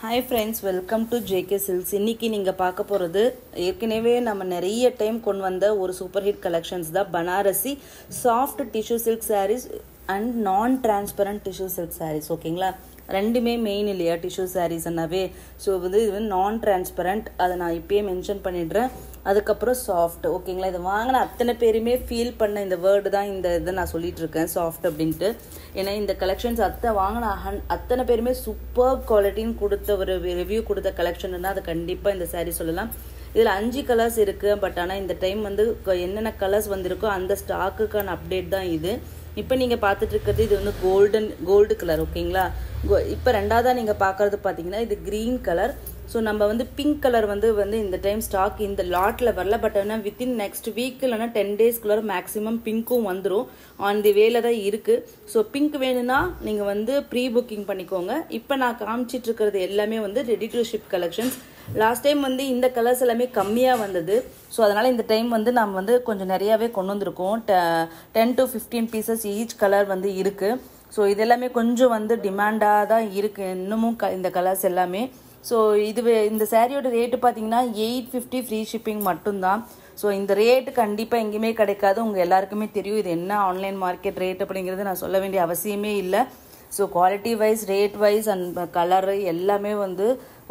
Hi friends, welcome to JK Silks. இன்னைக்கு நீங்க பார்க்க போறது ஏற்கனவே நம்ம நிறைய டைம் கொண்டு வந்த ஒரு சூப்பர் ஹிட் கலெக்ஷன்ஸ் தான் Banarasi soft tissue silk sarees and நான் டிரான்ஸ்பரண்ட் டிஷ்யூ சில்க் sarees. ஓகேங்களா, ரெண்டுமே மெயின் இல்லையா டிஷ்யூ சாரீஸ்னாவே. ஸோ இது நான் டிரான்ஸ்பரண்ட், அதை நான் இப்பயே மென்ஷன் பண்ணிடுறேன். அதுக்கப்புறம் சாஃப்ட். ஓகேங்களா, இதை வாங்கின அத்தனை பேருமே ஃபீல் பண்ண இந்த வேர்டு தான் இந்த இதை நான் சொல்லிட்டு இருக்கேன் சாஃப்ட் அப்படின்ட்டு. ஏன்னா இந்த கலெக்ஷன்ஸ் வாங்கின அத்தனை பேருமே சூப்பர் குவாலிட்டின்னு கொடுத்த ஒரு ரிவ்யூ கொடுத்த கலெக்ஷன்னா அது கண்டிப்பாக இந்த சாரீ சொல்லலாம். இதில் 5 கலர்ஸ் இருக்குது. பட் ஆனால் இந்த டைம் என்னென்ன கலர்ஸ் வந்திருக்கோ அந்த ஸ்டாக்குக்கான அப்டேட் தான் இது. இப்போ நீங்கள் பார்த்துட்டு இருக்கிறது இது கோல்டு கலர். ஓகேங்களா, இப்போ ரெண்டாவதாக நீங்கள் பார்க்குறது பார்த்தீங்கன்னா இது க்ரீன் கலர். ஸோ நம்ம பிங்க் கலர் இந்த டைம் ஸ்டாக் இந்த லாட்டில் வரல. பட் ஆனால் வித்தின் நெக்ஸ்ட் வீக் இல்லைனா 10 டேஸ்க்குள்ளார மேக்ஸிமம் பிங்க்கும் வந்துடும். ஆன் தி வேல தான் இருக்குது. ஸோ பிங்க் வேணும்னா நீங்கள் ப்ரீ புக்கிங் பண்ணிக்கோங்க. இப்போ நான் காமிச்சிட்டு இருக்கிறது எல்லாமே ready to ship collections. Last time இந்த கலர்ஸ் எல்லாமே கம்மியாக வந்தது. ஸோ அதனால் இந்த டைம் நாம் கொஞ்சம் நிறையாவே கொண்டு வந்திருக்கோம். 10 to 15 பீசஸ் ஈச் கலர் இருக்குது. ஸோ இது எல்லாமே கொஞ்சம் டிமாண்டாக தான் இருக்குது இன்னமும் இந்த கலர்ஸ் எல்லாமே. ஸோ இந்த சாரியோட ரேட்டு பார்த்தீங்கன்னா 850 ஃப்ரீ ஷிப்பிங் மட்டும்தான். ஸோ இந்த ரேட்டு கண்டிப்பாக எங்கேயுமே கிடைக்காது. உங்கள் எல்லாருக்குமே தெரியும் இது என்ன ஆன்லைன் மார்க்கெட் ரேட் அப்படிங்கிறது நான் சொல்ல வேண்டிய அவசியமே இல்லை. So quality wise, rate wise and colour எல்லாமே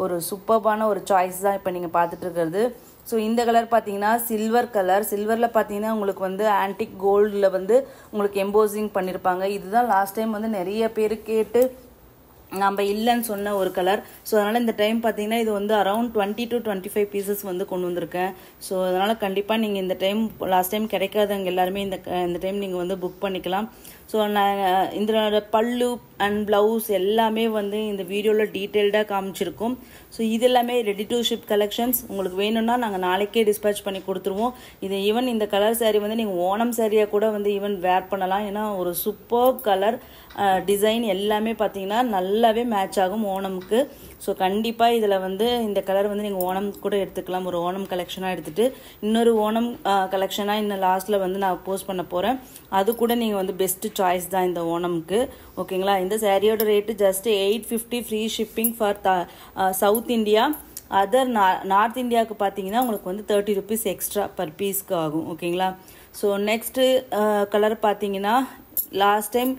ஒரு சூப்பர்பான ஒரு சாய்ஸ் தான் இப்போ நீங்கள் பார்த்துட்டு இருக்கிறது. ஸோ இந்த கலர் பார்த்தீங்கன்னா சில்வர் கலர். சில்வரில் பார்த்தீங்கன்னா உங்களுக்கு ஆன்டிக் கோல்டில் உங்களுக்கு எம்போசிங் பண்ணியிருப்பாங்க. இதுதான் லாஸ்ட் டைம் நிறைய பேர் கேட்டு நம்ம இல்லைன்னு சொன்ன ஒரு கலர். ஸோ அதனால் இந்த டைம் பார்த்தீங்கன்னா இது அரௌண்ட் 20 to 25 பீசஸ் கொண்டு வந்திருக்கேன். ஸோ அதனால் கண்டிப்பாக நீங்கள் இந்த டைம் லாஸ்ட் டைம் கிடைக்காதவங்க எல்லாருமே இந்த டைம் நீங்கள் புக் பண்ணிக்கலாம். ஸோ நான் இந்த பல்லு அண்ட் ப்ளவுஸ் எல்லாமே இந்த வீடியோவில் டீட்டெயில்டாக காமிச்சிருக்கோம். ஸோ இது எல்லாமே ரெடி டு ஷிப் கலெக்ஷன்ஸ். உங்களுக்கு வேணும்னா நாங்கள் நாளைக்கே டிஸ்பேச் பண்ணி கொடுத்துருவோம். இது ஈவன் இந்த கலர் சாரீ நீங்கள் ஓணம் சாரியாக கூட ஈவன் வேர் பண்ணலாம். ஏன்னா ஒரு சூப்பர் கலர் டிசைன் எல்லாமே பார்த்தீங்கன்னா நல்லாவே மேட்ச் ஆகும் ஓணமுக்கு. ஸோ கண்டிப்பாக இதில் இந்த கலர் நீங்கள் ஓணம் கூட எடுத்துக்கலாம். ஒரு ஓணம் கலெக்ஷனாக எடுத்துகிட்டு இன்னொரு ஓணம் கலெக்ஷனாக இன்னும் லாஸ்ட்டில் நான் போஸ்ட் பண்ண போகிறேன். அது கூட நீங்கள் பெஸ்ட்டு சாய்ஸ் தான் இந்த ஓணமுக்கு. ஓகேங்களா, இந்த சாரியோட rate just 850 free shipping for south India. Other north இந்தியாவுக்கு பார்த்தீங்கன்னா உங்களுக்கு 30 rupees எக்ஸ்ட்ரா பர் பீஸ்க்கு ஆகும். ஓகேங்களா, ஸோ நெக்ஸ்ட்டு கலர் பார்த்தீங்கன்னா லாஸ்ட் டைம்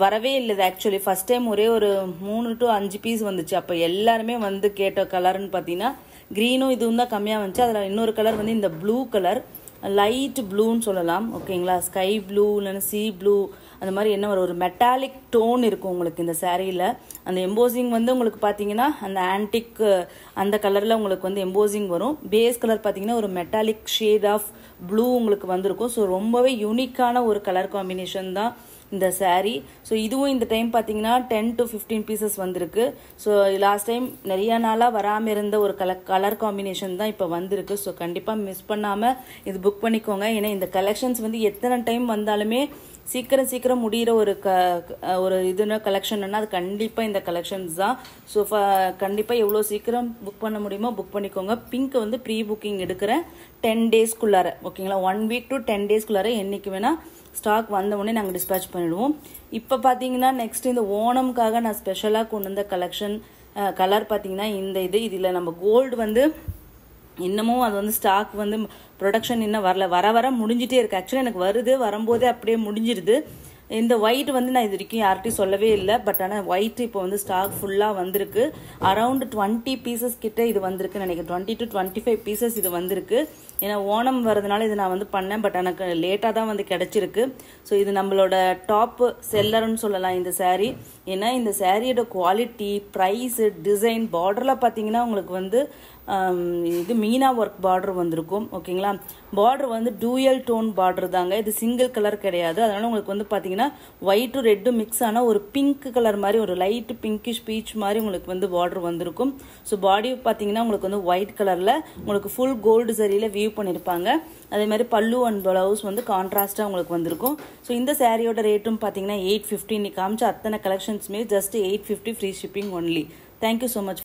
வரவே இல்லை. ஆக்சுவலி ஃபஸ்ட் டைம் ஒரே ஒரு 3 to 5 பீஸ் வந்துச்சு. அப்போ எல்லாருமே கேட்ட கலர்னு பார்த்தீங்கன்னா க்ரீனும் இதுவும் தான் கம்மியாக வந்துச்சு. அதில் இன்னொரு கலர் இந்த ப்ளூ கலர், லைட் ப்ளூன்னு சொல்லலாம். ஓகேங்களா, ஸ்கை ப்ளூ இல்லைன்னா சி ப்ளூ அந்த மாதிரி என்ன ஒரு மெட்டாலிக் டோன் இருக்கும் உங்களுக்கு இந்த சாரியில். அந்த எம்போசிங் உங்களுக்கு பார்த்தீங்கன்னா அந்த ஆன்டிக் அந்த கலரில் உங்களுக்கு எம்போசிங் வரும். பேஸ் கலர் பார்த்தீங்கன்னா ஒரு மெட்டாலிக் ஷேட் ஆஃப் ப்ளூ உங்களுக்கு வந்திருக்கும். ஸோ ரொம்பவே யூனிக்கான ஒரு கலர் காம்பினேஷன் தான் இந்த சாரீ. ஸோ இதுவும் இந்த டைம் பார்த்தீங்கன்னா 10 to 15 பீசஸ் வந்திருக்கு. ஸோ லாஸ்ட் டைம் நிறைய நாளாக வராமல் இருந்த ஒரு கலர் காம்பினேஷன் தான் இப்போ வந்திருக்கு. ஸோ கண்டிப்பாக மிஸ் பண்ணாமல் இது புக் பண்ணிக்கோங்க. ஏன்னா இந்த கலெக்ஷன்ஸ் எத்தனை டைம் வந்தாலுமே சீக்கிரம் முடிகிற ஒரு இதுன்னு கலெக்ஷன்னா அது கண்டிப்பாக இந்த கலெக்ஷன்ஸ் தான். ஸோ கண்டிப்பாக எவ்வளோ சீக்கிரம் புக் பண்ண முடியுமோ புக் பண்ணிக்கோங்க. பிங்க் ப்ரீ புக்கிங் எடுக்கிறேன் 10 டேஸ்க்குள்ளார. ஓகேங்களா, 1 week to 10 டேஸ்க்குள்ளார என்றைக்கு வேணால் ஸ்டாக் வந்த உடனே நாங்கள் டிஸ்பேச் பண்ணிடுவோம். இப்போ பார்த்தீங்கன்னா நெக்ஸ்ட் இந்த ஓணம்காக நான் ஸ்பெஷலாக கொண்டு வந்த கலர் பார்த்தீங்கன்னா இதில் நம்ம கோல்டு இன்னமும் அது ஸ்டாக் ப்ரொடக்ஷன் இன்னும் வர முடிஞ்சிட்டே இருக்குது. ஆக்சுவலி எனக்கு வரும்போதே அப்படியே முடிஞ்சிருது. இந்த ஒயிட் நான் இது வரைக்கும் யார்கிட்டையும் சொல்லவே இல்லை. பட் ஆனால் ஒயிட் இப்போ ஸ்டாக் ஃபுல்லாக வந்திருக்கு. அரௌண்ட் 20 பீசஸ் கிட்ட இது வந்திருக்குன்னு நினைக்கிறேன். 20 to 25 பீசஸ் இது வந்திருக்கு. ஏன்னா ஓணம் வரதுனால இது நான் பண்ணேன். பட் எனக்கு லேட்டாக தான் கிடச்சிருக்கு. ஸோ இது நம்மளோட டாப் செல்லர்னு சொல்லலாம் இந்த சாரீ. ஏன்னா இந்த சாரியோட குவாலிட்டி, ப்ரைஸு, டிசைன், பார்டரில் பார்த்தீங்கன்னா உங்களுக்கு இது மீனா ஒர்க் பார்டர் வந்திருக்கும். ஓகேங்களா, பார்டர் டூயல் டோன் பார்டர் தாங்க. இது சிங்கிள் கலர் கிடையாது. அதனால உங்களுக்கு பார்த்தீங்கன்னா ஒயிட்டும் ரெட்டும் மிக்ஸ் ஆன ஒரு பிங்க் கலர் மாதிரி ஒரு லைட் பிங்கிஷ் பீச் மாதிரி உங்களுக்கு பார்டர் வந்திருக்கும். ஸோ பாடி பார்த்தீங்கன்னா உங்களுக்கு ஒயிட் கலரில் உங்களுக்கு ஃபுல் கோல்டு சரியில் வியூ பண்ணியிருப்பாங்க. அதே மாதிரி பல்லு அண்ட் ப்ளவுஸ் கான்ட்ராஸ்டாக உங்களுக்கு வந்திருக்கும். ஸோ இந்த சாரியோட ரேட்டும் பார்த்தீங்கன்னா 850. நீ காமிச்ச அத்தனை கலெக்ஷன்ஸுமே just 850 free shipping only. Thank you so much.